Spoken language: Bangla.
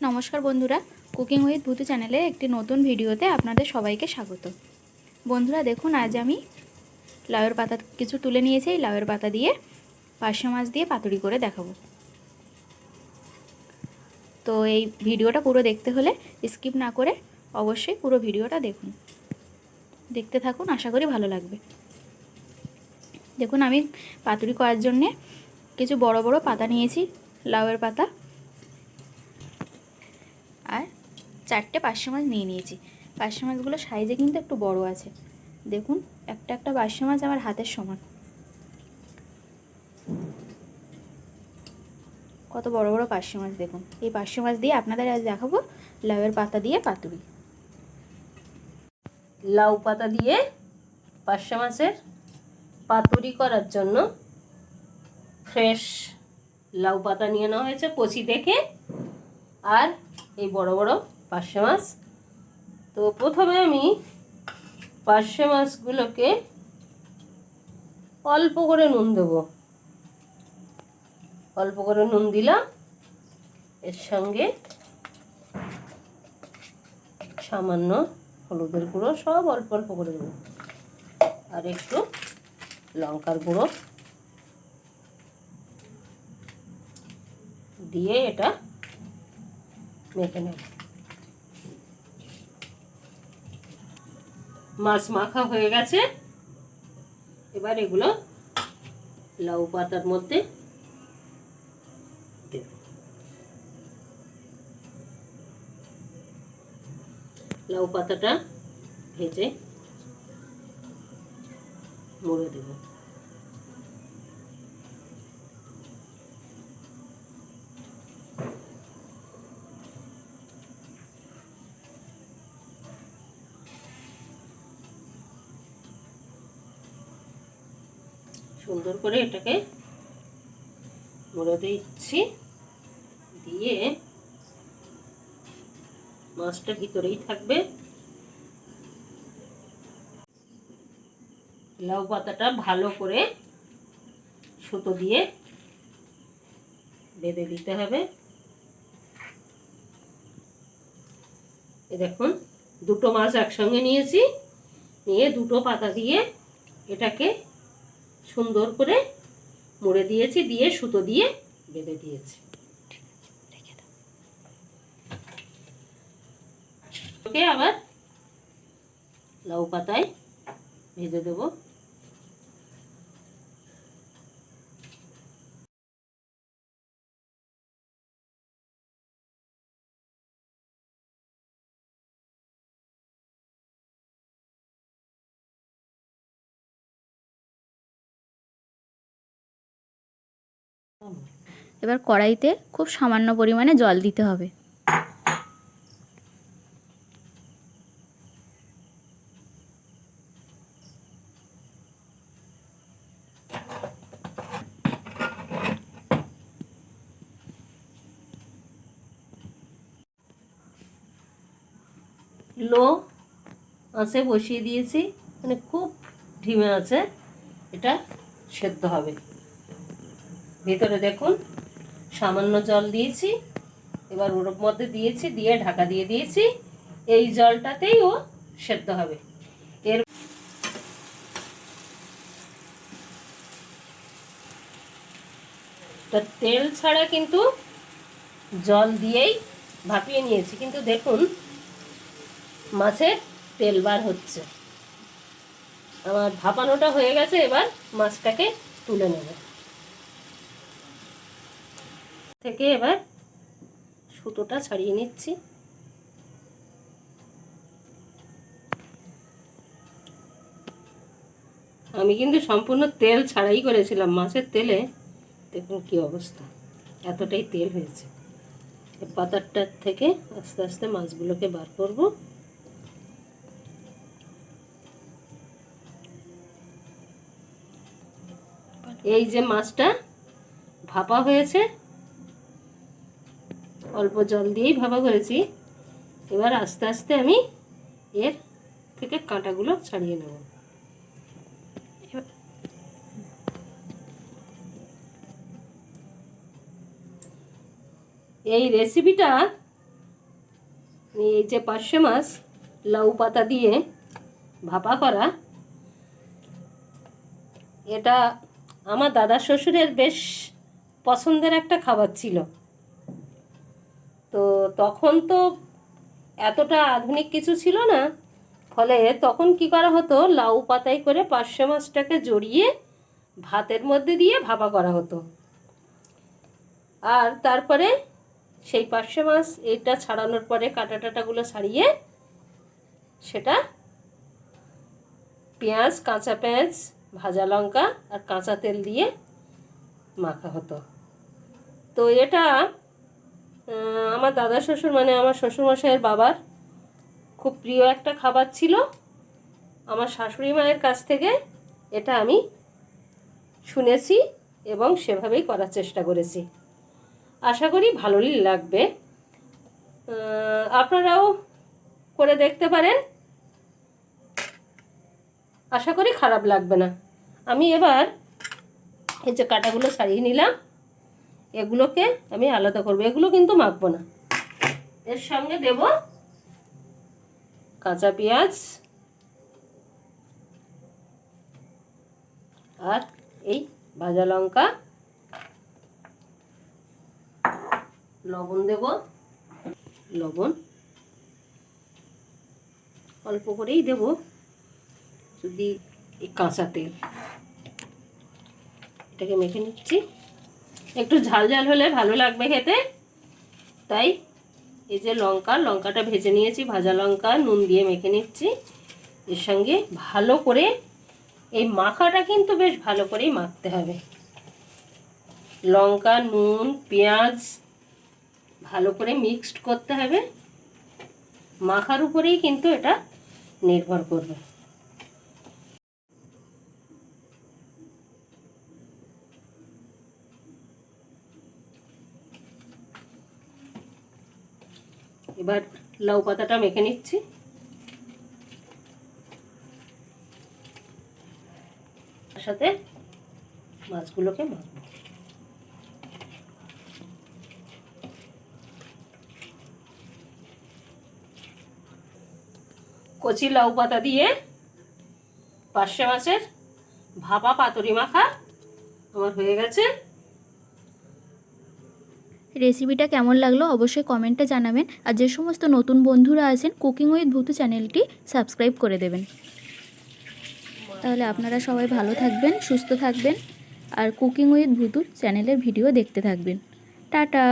নমস্কার বন্ধুরা, কুকিং উইথ ভূতু চ্যানেলে একটি নতুন ভিডিওতে আপনাদের সবাইকে স্বাগত। বন্ধুরা দেখুন, আজ আমি লাউয়ের পাতা কিছু তুলে নিয়েছি। এই লাউয়ের পাতা দিয়ে পার্শে মাছ দিয়ে পাতুরি করে দেখাবো। তো এই ভিডিওটা পুরো দেখতে হলে স্কিপ না করে অবশ্যই পুরো ভিডিওটা দেখতে থাকুন, আশা করি ভালো লাগবে। দেখুন, আমি পাতুরি করার জন্যে কিছু বড় বড় পাতা নিয়েছি, লাউয়ের পাতা, আর 4টে পার্শে মাছ নিয়েছি। পার্শে মাছগুলো সাইজে কিন্তু একটু বড় আছে। দেখুন, একটা একটা পার্শে মাছ আমার হাতের সমান। কত বড় বড় পার্শে মাছ দেখুন। এই পার্শে মাছ দিয়ে আপনাদের আজ দেখাবো লাউয়ের পাতা দিয়ে পাতুরি। লাউ পাতা দিয়ে পার্শে মাছের পাতুরি করার জন্য ফ্রেশ লাউ পাতা নিয়ে নেওয়া হয়েছে কচি দেখে, আর এই বড় বড় পার্শে মাছ। তো প্রথমে আমি পার্শে মাছগুলোকে অল্প করে নুন দেব। অল্প করে নুন দিলাম, এর সঙ্গে সামান্য হলুদের গুঁড়ো, সব অল্প অল্প করে দেবো, আর একটু লঙ্কার গুঁড়ো দিয়ে এটা মেখে নেব। মাছ মাখা হয়ে গেছে। এবার এগুলো লাউ পাতার মধ্যে দেব। লাউ পাতাটা ভেজে মুড়ে দেব। সুন্দর করে এটাকে মুড়ে দিচ্ছি, দিয়ে মাছটা ভিতরেই থাকবে। লাউ পাতাটা ভালো করে সুতো দিয়ে বেঁধে দিতে হবে। এ দেখুন, দুটো মাছ একসঙ্গে নিয়েছি, নিয়ে দুটো পাতা দিয়ে এটাকে সুন্দর করে মুড়ে দিয়েছি, দিয়ে সুতো দিয়ে বেঁধে দিয়েছি। ওকে আবার লাউ পাতায় ভেজে দেব। এবার কড়াইতে খুব সামান্য পরিমাণে জল দিতে হবে। লো আঁচে বসিয়ে দিয়েছি, মানে খুব ধিমে আছে, এটা সেদ্ধ হবে। ভিতরে দেখুন সামান্য জল দিয়েছি, এবার ওর মধ্যে দিয়েছি, দিয়ে ঢাকা দিয়ে দিয়েছি। এই জলটাতেই ও সেদ্ধ হবে। এর তেল ছাড়া কিন্তু জল দিয়েই ভাপিয়ে নিয়েছি, কিন্তু দেখুন মাছের তেল বার হচ্ছে। আমার ভাপানোটা হয়ে গেছে, এবার মাছটাকে তুলে নেব। থেকে এবার সুতোটা ছাড়িয়ে নিচ্ছি। আমি কিন্তু সম্পূর্ণ তেল ছাড়াই করেছিলাম। মাছের তেলে দেখুন কি অবস্থা, এতটাই তেল হয়েছে। পাতাটার থেকে আস্তে আস্তে মাছগুলোকে বার করব। এই যে মাছটা ভাপা হয়েছে, অল্প জল দিয়েই ভাপা করেছি। এবার আস্তে আস্তে আমি এর থেকে কাঁটাগুলো ছাড়িয়ে নেব। এই রেসিপিটা এই যে পার্শে মাছ লাউ পাতা দিয়ে ভাপা করা, এটা আমার দাদা শ্বশুরের বেশ পছন্দের একটা খাবার ছিল। তো তখন তো এতটা আধুনিক কিছু ছিল না, ফলে তখন কি করা হতো, লাউ পাতায় করে পার্শে মাছটাকে জড়িয়ে ভাতের মধ্যে দিয়ে ভাপা করা হতো। আর তারপরে সেই পার্শে মাছ এটা ছাড়ানোর পরে কাটা টাটাগুলো ছাড়িয়ে সেটা পেঁয়াজ, কাঁচা পেঁয়াজ, ভাজা লঙ্কা আর কাঁচা তেল দিয়ে মাখা হতো। তো এটা আমার দাদা শ্বশুর মানে আমার শ্বশুরমশাইয়ের বাবার খুব প্রিয় একটা খাবার ছিল। আমার শাশুড়ি মায়ের কাছ থেকে এটা আমি শুনেছি এবং সেভাবেই করার চেষ্টা করেছি। আশা করি ভালোই লাগবে, আপনারাও করে দেখতে পারেন, আশা করি খারাপ লাগবে না। আমি এবার এই যে কাটাগুলো ছাড়িয়ে নিলাম, এগুলোকে আমি আলাদা করবো, এগুলো কিন্তু মাখবো না। এর সঙ্গে দেব কাঁচা পেঁয়াজ আর এই ভাজা লঙ্কা, লবণ দেব, লবণ অল্প করেই দেব, যদি এই কাঁচা তেল, এটাকে মেখে নিচ্ছি। একটু ঝাল ঝাল হলে ভালো লাগবে খেতে, তাই এই যে লঙ্কাটা ভেজে নিয়েছি, ভাজা লঙ্কা নুন দিয়ে মেখে নিচ্ছি। এর সঙ্গে ভালো করে এই মাখাটা কিন্তু বেশ ভালো করেই মাখতে হবে। লঙ্কা, নুন, পেঁয়াজ ভালো করে মিক্সড করতে হবে, মাখার উপরেই কিন্তু এটা নির্ভর করবে। এবার লাউ পাতাটা মেখে নিচ্ছি। তার সাথে মাছগুলোকে মাখবো। কচি লাউ পাতা দিয়ে পার্শে মাছের ভাপা পাতুরি মাখা আমার হয়ে গেছে। রেসিপিটা কেমন লাগলো অবশ্যই কমেন্টে জানাবেন। আর যে সমস্ত নতুন বন্ধুরা আছেন কুকিং উইথ ভূতু চ্যানেলটি সাবস্ক্রাইব করে দেবেন। তাহলে আপনারা সবাই ভালো থাকবেন, সুস্থ থাকবেন আর কুকিং উইথ ভূতু চ্যানেলের ভিডিও দেখতে থাকবেন। টাটা।